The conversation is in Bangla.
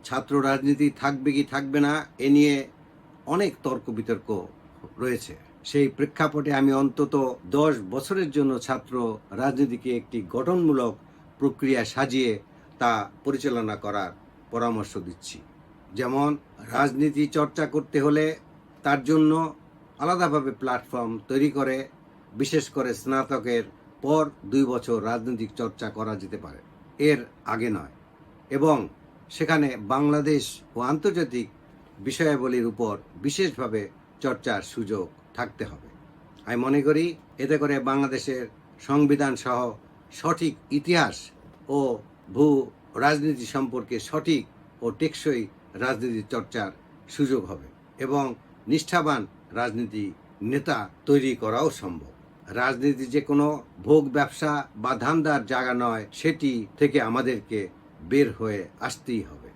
ছাত্র রাজনীতি থাকবে কি থাকবে না এ নিয়ে অনেক তর্ক বিতর্ক রয়েছে। সেই প্রেক্ষাপটে আমি অন্তত 10 বছরের জন্য ছাত্র রাজনীতিকে একটি গঠনমূলক প্রক্রিয়া সাজিয়ে তা পরিচালনা করার পরামর্শ দিচ্ছি। যেমন রাজনীতি চর্চা করতে হলে তার জন্য আলাদাভাবে প্ল্যাটফর্ম তৈরি করে, বিশেষ করে স্নাতকের পর 2 বছর রাজনৈতিক চর্চা করা যেতে পারে, এর আগে নয়। এবং সেখানে বাংলাদেশ ও আন্তর্জাতিক বিষয়াবলীর উপর বিশেষভাবে চর্চার সুযোগ থাকতে হবে। আমি মনে করি এতে করে বাংলাদেশের সংবিধান সহ সঠিক ইতিহাস ও ভূ রাজনীতি সম্পর্কে সঠিক ও টেকসই রাজনীতি চর্চার সুযোগ হবে এবং নিষ্ঠাবান রাজনীতি নেতা তৈরি করাও সম্ভব। রাজনীতি যে কোনো ভোগ ব্যবসা বা ধান্দার জায়গা নয়, সেটি থেকে আমাদেরকে বের হয়ে আসতেই হবে।